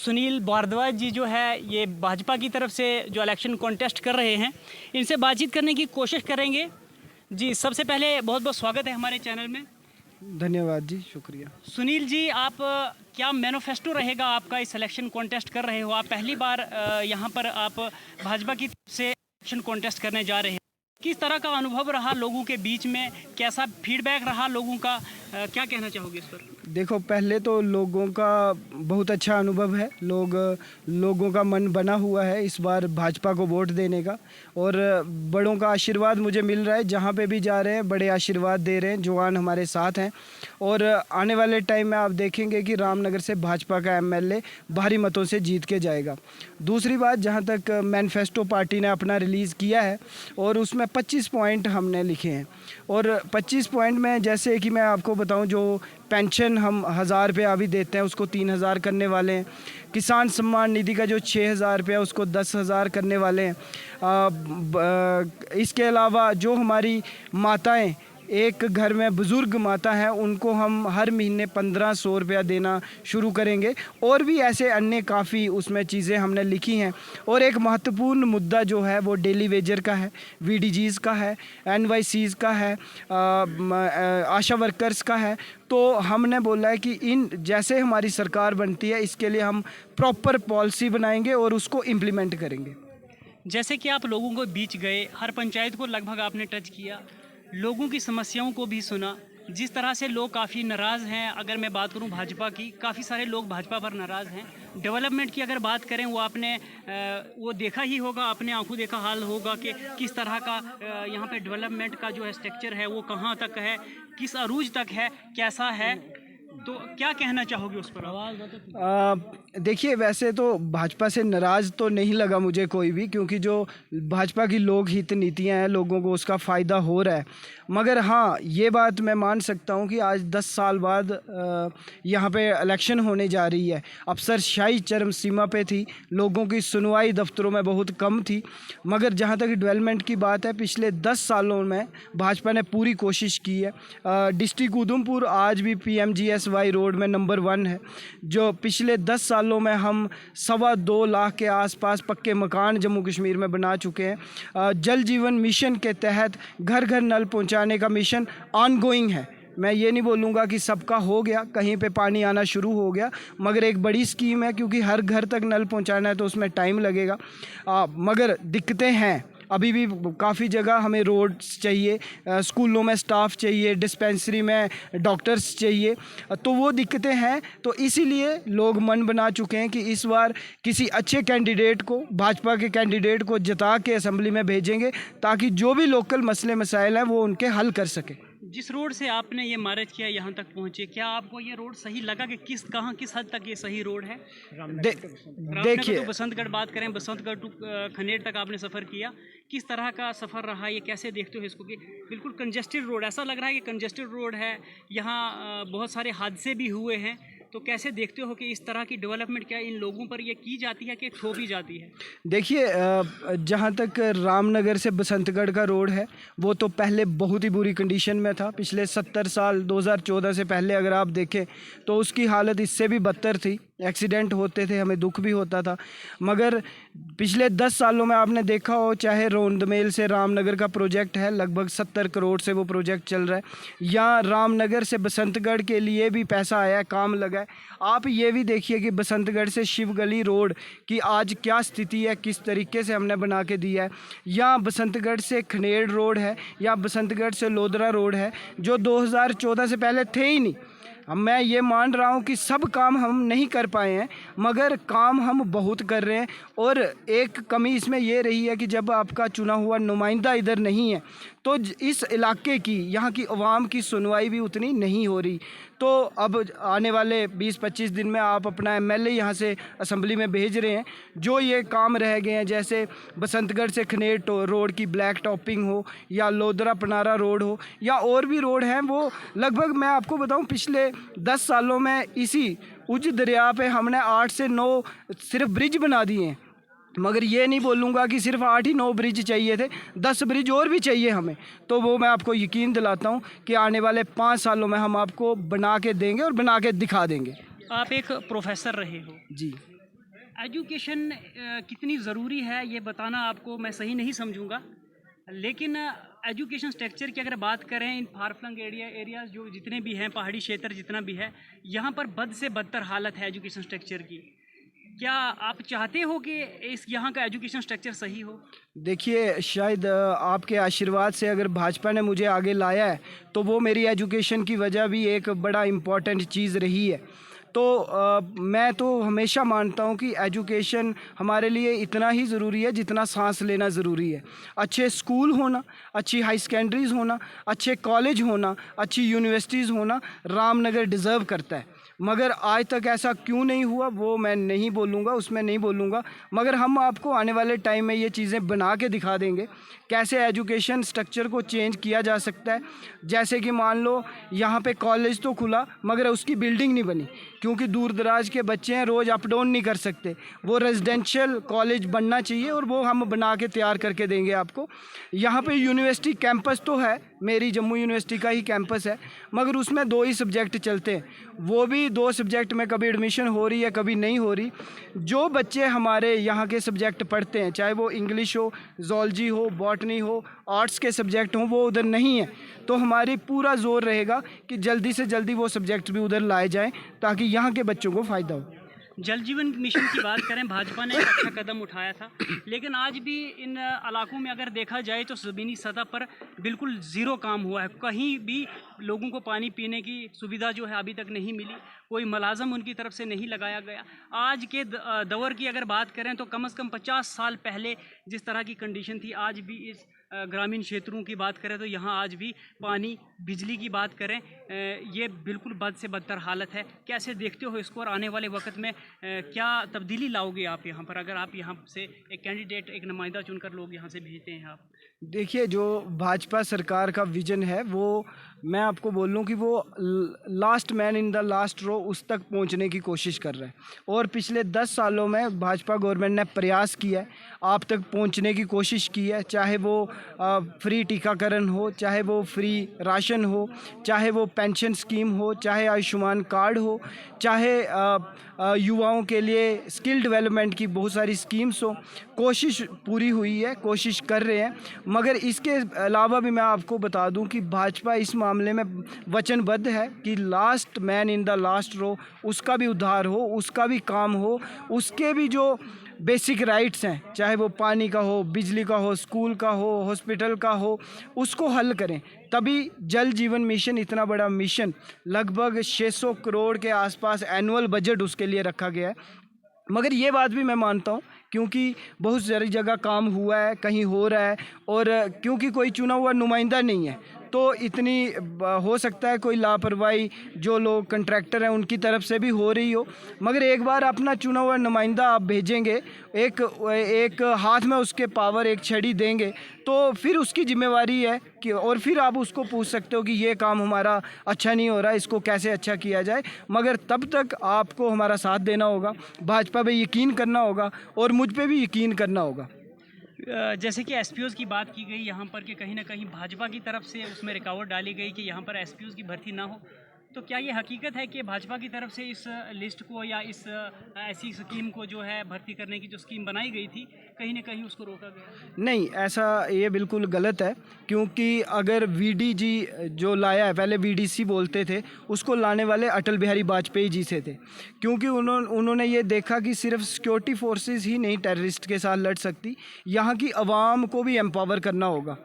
सुनील भारद्वाज जी जो है ये भाजपा की तरफ से जो इलेक्शन कॉन्टेस्ट कर रहे हैं, इनसे बातचीत करने की कोशिश करेंगे। जी, सबसे पहले बहुत बहुत स्वागत है हमारे चैनल में। धन्यवाद जी, शुक्रिया। सुनील जी, आप क्या मैनिफेस्टो रहेगा आपका? इस इलेक्शन कॉन्टेस्ट कर रहे हो आप, पहली बार यहाँ पर आप भाजपा की तरफ से इलेक्शन कॉन्टेस्ट करने जा रहे हैं। किस तरह का अनुभव रहा लोगों के बीच में, कैसा फीडबैक रहा लोगों का, क्या कहना चाहोगे इस पर? देखो, पहले तो लोगों का बहुत अच्छा अनुभव है। लोगों का मन बना हुआ है इस बार भाजपा को वोट देने का, और बड़ों का आशीर्वाद मुझे मिल रहा है। जहाँ पे भी जा रहे हैं बड़े आशीर्वाद दे रहे हैं, जवान हमारे साथ हैं। और आने वाले टाइम में आप देखेंगे कि रामनगर से भाजपा का एमएलए भारी मतों से जीत के जाएगा। दूसरी बात, जहाँ तक मैनिफेस्टो पार्टी ने अपना रिलीज़ किया है और उसमें 25 पॉइंट हमने लिखे हैं। और 25 पॉइंट में जैसे कि मैं आपको बताऊं, जो पेंशन हम 1000 रुपये अभी देते हैं उसको 3000 करने वाले हैं। किसान सम्मान निधि का जो 6000 रुपये उसको 10,000 करने वाले हैं। इसके अलावा जो हमारी माताएं, एक घर में बुज़ुर्ग माता है, उनको हम हर महीने 1500 रुपया देना शुरू करेंगे। और भी ऐसे अन्य काफ़ी उसमें चीज़ें हमने लिखी हैं। और एक महत्वपूर्ण मुद्दा जो है वो डेली वेजर का है, वीडीजीज़ का है, एनवाईसीज़ का है, आशा वर्कर्स का है। तो हमने बोला है कि इन जैसे हमारी सरकार बनती है इसके लिए हम प्रॉपर पॉलिसी बनाएंगे और उसको इम्प्लीमेंट करेंगे। जैसे कि आप लोगों को बीच गए, हर पंचायत को लगभग आपने टच किया, लोगों की समस्याओं को भी सुना। जिस तरह से लोग काफ़ी नाराज़ हैं, अगर मैं बात करूं भाजपा की, काफ़ी सारे लोग भाजपा पर नाराज़ हैं। डेवलपमेंट की अगर बात करें, वो आपने वो देखा ही होगा, अपने आंखों देखा हाल होगा कि किस तरह का यहाँ पे डेवलपमेंट का जो है स्ट्रक्चर है वो कहाँ तक है, किस अरूज तक है, कैसा है। तो क्या कहना चाहोगे उस पर? देखिए, वैसे तो भाजपा से नाराज़ तो नहीं लगा मुझे कोई भी, क्योंकि जो भाजपा की लोक हित नीतियां हैं लोगों को उसका फ़ायदा हो रहा है। मगर हाँ, ये बात मैं मान सकता हूँ कि आज 10 साल बाद यहाँ पे इलेक्शन होने जा रही है। अफसरशाही चरम सीमा पे थी, लोगों की सुनवाई दफ्तरों में बहुत कम थी। मगर जहाँ तक डेवलपमेंट की बात है, पिछले 10 सालों में भाजपा ने पूरी कोशिश की है। डिस्ट्रिक्ट उधमपुर आज भी PMGSY रोड में नंबर 1 है। जो पिछले 10 सालों में हम 2.25 लाख के आसपास पक्के मकान जम्मू कश्मीर में बना चुके हैं। जल जीवन मिशन के तहत घर घर नल पहुंचाने का मिशन ऑनगोइंग है। मैं ये नहीं बोलूँगा कि सबका हो गया, कहीं पे पानी आना शुरू हो गया, मगर एक बड़ी स्कीम है, क्योंकि हर घर तक नल पहुंचाना है तो उसमें टाइम लगेगा। मगर दिक्कतें हैं, अभी भी काफ़ी जगह हमें रोड्स चाहिए, स्कूलों में स्टाफ चाहिए, डिस्पेंसरी में डॉक्टर्स चाहिए, तो वो दिक्कतें हैं। तो इसीलिए लोग मन बना चुके हैं कि इस बार किसी अच्छे कैंडिडेट को, भाजपा के कैंडिडेट को जिता के असेंबली में भेजेंगे, ताकि जो भी लोकल मसले मसाइल हैं वो उनके हल कर सकें। जिस रोड से आपने ये मार्च किया, यहाँ तक पहुँचे, क्या आपको ये रोड सही लगा कि किस हद तक ये सही रोड है? देखिए, तो बसंतगढ़ बात करें, बसंतगढ़ टू खनेर तक आपने सफ़र किया, किस तरह का सफ़र रहा? ये कैसे देखते हो इसको कि बिल्कुल कंजेस्टेड रोड, ऐसा लग रहा है कि कंजेस्टेड रोड है, यहाँ बहुत सारे हादसे भी हुए हैं। तो कैसे देखते हो कि इस तरह की डेवलपमेंट क्या इन लोगों पर ये की जाती है कि थोपी जाती है? देखिए, जहाँ तक रामनगर से बसंतगढ़ का रोड है वो तो पहले बहुत ही बुरी कंडीशन में था। पिछले 70 साल 2014 से पहले अगर आप देखें तो उसकी हालत इससे भी बदतर थी। एक्सीडेंट होते थे, हमें दुख भी होता था। मगर पिछले 10 सालों में आपने देखा हो, चाहे रौंदमेल से रामनगर का प्रोजेक्ट है, लगभग 70 करोड़ से वो प्रोजेक्ट चल रहा है, या रामनगर से बसंतगढ़ के लिए भी पैसा आया है, काम लगा है। आप ये भी देखिए कि बसंतगढ़ से शिव गली रोड की आज क्या स्थिति है, किस तरीके से हमने बना के दिया है। या बसंतगढ़ से खनेड़ रोड है, या बसंतगढ़ से लोधरा रोड है, जो 2014 से पहले थे ही नहीं। मैं ये मान रहा हूँ कि सब काम हम नहीं कर पाए हैं, मगर काम हम बहुत कर रहे हैं। और एक कमी इसमें ये रही है कि जब आपका चुना हुआ नुमाइंदा इधर नहीं है तो इस इलाके की, यहाँ की आवाम की सुनवाई भी उतनी नहीं हो रही। तो अब आने वाले 20-25 दिन में आप अपना एमएलए यहाँ से असेंबली में भेज रहे हैं। जो ये काम रह गए हैं, जैसे बसंतगढ़ से खनेर रोड की ब्लैक टॉपिंग हो, या लोधरा पनारा रोड हो, या और भी रोड हैं, वो लगभग मैं आपको बताऊं पिछले 10 सालों में इसी उज दरिया पे हमने 8 से 9 सिर्फ ब्रिज बना दिए हैं। मगर ये नहीं बोलूँगा कि सिर्फ 8 ही 9 ब्रिज चाहिए थे, 10 ब्रिज और भी चाहिए हमें। तो वो मैं आपको यकीन दिलाता हूँ कि आने वाले 5 सालों में हम आपको बना के देंगे और बना के दिखा देंगे। आप एक प्रोफेसर रहे हो जी। एजुकेशन कितनी ज़रूरी है ये बताना आपको मैं सही नहीं समझूंगा, लेकिन एजुकेशन स्ट्रक्चर की अगर बात करें इन फार फ्लंग एरियाज़ जो जितने भी हैं, पहाड़ी क्षेत्र जितना भी है, यहाँ पर बद से बदतर हालत है एजुकेशन स्ट्रक्चर की। क्या आप चाहते हो कि इस यहाँ का एजुकेशन स्ट्रक्चर सही हो? देखिए, शायद आपके आशीर्वाद से अगर भाजपा ने मुझे आगे लाया है तो वो मेरी एजुकेशन की वजह भी एक बड़ा इम्पॉर्टेंट चीज़ रही है। तो मैं तो हमेशा मानता हूँ कि एजुकेशन हमारे लिए इतना ही ज़रूरी है जितना सांस लेना ज़रूरी है। अच्छे स्कूल होना, अच्छी हाई सेकेंडरीज़ होना, अच्छे कॉलेज होना, अच्छी यूनिवर्सिटीज़ होना रामनगर डिज़र्व करता है। मगर आज तक ऐसा क्यों नहीं हुआ वो मैं नहीं बोलूँगा, उसमें नहीं बोलूँगा, मगर हम आपको आने वाले टाइम में ये चीज़ें बना के दिखा देंगे कैसे एजुकेशन स्ट्रक्चर को चेंज किया जा सकता है। जैसे कि मान लो यहाँ पे कॉलेज तो खुला मगर उसकी बिल्डिंग नहीं बनी, क्योंकि दूर दराज के बच्चे हैं, रोज़ अप डाउन नहीं कर सकते। वो रेजिडेंशियल कॉलेज बनना चाहिए और वो हम बना के तैयार करके देंगे आपको। यहाँ पे यूनिवर्सिटी कैंपस तो है, मेरी जम्मू यूनिवर्सिटी का ही कैंपस है, मगर उसमें 2 ही सब्जेक्ट चलते हैं। वो भी 2 सब्जेक्ट में कभी एडमिशन हो रही है, कभी नहीं हो रही। जो बच्चे हमारे यहाँ के सब्जेक्ट पढ़ते हैं, चाहे वो इंग्लिश हो, ज़ूलॉजी हो, बॉटनी हो, आर्ट्स के सब्जेक्ट हों, वो उधर नहीं है। तो हमारी पूरा जोर रहेगा कि जल्दी से जल्दी वो सब्जेक्ट भी उधर लाए जाएं ताकि यहाँ के बच्चों को फ़ायदा हो। जल जीवन मिशन की बात करें, भाजपा ने एक अच्छा कदम उठाया था, लेकिन आज भी इन इलाकों में अगर देखा जाए तो ज़मीनी सतह पर बिल्कुल ज़ीरो काम हुआ है। कहीं भी लोगों को पानी पीने की सुविधा जो है अभी तक नहीं मिली, कोई मुलाज़म उनकी तरफ से नहीं लगाया गया। आज के दौर की अगर बात करें तो कम से कम 50 साल पहले जिस तरह की कंडीशन थी, आज भी इस ग्रामीण क्षेत्रों की बात करें तो यहाँ आज भी पानी, बिजली की बात करें, ये बिल्कुल बद से बदतर हालत है। कैसे देखते हो इसको और आने वाले वक्त में क्या तब्दीली लाओगे आप यहाँ पर, अगर आप यहाँ से एक कैंडिडेट, एक नुमाइंदा चुनकर लोग यहाँ से भेजते हैं आप? देखिए, जो भाजपा सरकार का विज़न है वो मैं आपको बोल लूँ कि वो last man in the last row उस तक पहुंचने की कोशिश कर रहा है। और पिछले 10 सालों में भाजपा गवर्नमेंट ने प्रयास किया है, आप तक पहुंचने की कोशिश की है। चाहे वो फ्री टीकाकरण हो, चाहे वो फ्री राशन हो, चाहे वो पेंशन स्कीम हो, चाहे आयुष्मान कार्ड हो, चाहे युवाओं के लिए स्किल डेवलपमेंट की बहुत सारी स्कीम्स हो। कोशिश पूरी हुई है, कोशिश कर रहे हैं। मगर इसके अलावा भी मैं आपको बता दूं कि भाजपा इस मामले में वचनबद्ध है कि last man in the last row, उसका भी उद्धार हो, उसका भी काम हो, उसके भी जो बेसिक राइट्स हैं, चाहे वो पानी का हो, बिजली का हो, स्कूल का हो, हॉस्पिटल का हो, उसको हल करें। तभी जल जीवन मिशन, इतना बड़ा मिशन, लगभग 600 करोड़ के आसपास एनुअल बजट उसके लिए रखा गया है। मगर ये बात भी मैं मानता हूँ, क्योंकि बहुत सारी जगह काम हुआ है, कहीं हो रहा है, और क्योंकि कोई चुना हुआ नुमाइंदा नहीं है तो इतनी हो सकता है कोई लापरवाही जो लोग कंट्रैक्टर हैं उनकी तरफ से भी हो रही हो। मगर एक बार अपना चुना हुआ नुमाइंदा आप भेजेंगे, एक हाथ में उसके पावर, एक छड़ी देंगे, तो फिर उसकी जिम्मेवारी है कि, और फिर आप उसको पूछ सकते हो कि ये काम हमारा अच्छा नहीं हो रहा, इसको कैसे अच्छा किया जाए। मगर तब तक आपको हमारा साथ देना होगा, भाजपा पे यकीन करना होगा और मुझ पे भी यकीन करना होगा। जैसे कि एसपीओज़ की बात की गई यहाँ पर कि कहीं ना कहीं भाजपा की तरफ से उसमें रुकावट डाली गई कि यहाँ पर एसपीओज़ की भर्ती ना हो, तो क्या ये हकीकत है कि भाजपा की तरफ से इस लिस्ट को या इस ऐसी स्कीम को जो है भर्ती करने की जो स्कीम बनाई गई थी, कहीं ना कहीं उसको रोका गया? नहीं, ऐसा ये बिल्कुल गलत है, क्योंकि अगर वीडीजी जो लाया है, पहले वीडीसी बोलते थे, उसको लाने वाले अटल बिहारी वाजपेयी जी से थे। क्योंकि उन्होंने ये देखा कि सिर्फ सिक्योरिटी फोर्सेस ही नहीं टेररिस्ट के साथ लड़ सकती, यहाँ की आवाम को भी एम्पावर करना होगा।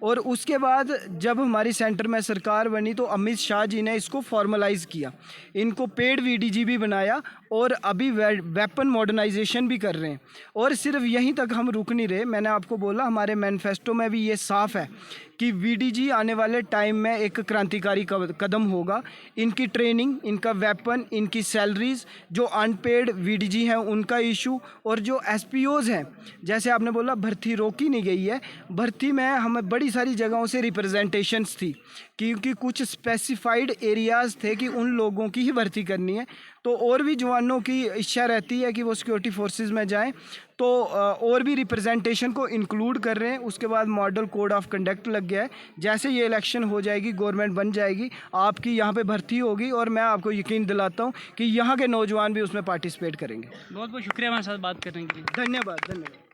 और उसके बाद जब हमारी सेंटर में सरकार बनी तो अमित शाह जी ने इसको फॉर्मलाइज़ किया, इनको पेड वीडीजी भी बनाया और अभी वेपन मॉडर्नाइजेशन भी कर रहे हैं। और सिर्फ यहीं तक हम रुक नहीं रहे, मैंने आपको बोला हमारे मैनिफेस्टो में भी ये साफ है कि वीडीजी आने वाले टाइम में एक क्रांतिकारी कदम होगा। इनकी ट्रेनिंग, इनका वेपन, इनकी सैलरीज, जो अनपेड वीडीजी हैं उनका इशू, और जो एसपीओज़ हैं, जैसे आपने बोला भर्ती रोकी नहीं गई है, भर्ती में हमें बड़ी सारी जगहों से रिप्रेजेंटेशंस थी, क्योंकि कुछ स्पेसिफाइड एरियाज़ थे कि उन लोगों की ही भर्ती करनी है। तो और भी जवानों की इच्छा रहती है कि वो सिक्योरिटी फोर्सेस में जाएं, तो और भी रिप्रेजेंटेशन को इंक्लूड कर रहे हैं। उसके बाद मॉडल कोड ऑफ कंडक्ट लग गया है। जैसे ये इलेक्शन हो जाएगी, गवर्नमेंट बन जाएगी, आपकी यहाँ पे भर्ती होगी और मैं आपको यकीन दिलाता हूँ कि यहाँ के नौजवान भी उसमें पार्टिसिपेट करेंगे। बहुत बहुत शुक्रिया हमारे साथ बात करने के लिए। धन्यवाद धन्यवाद।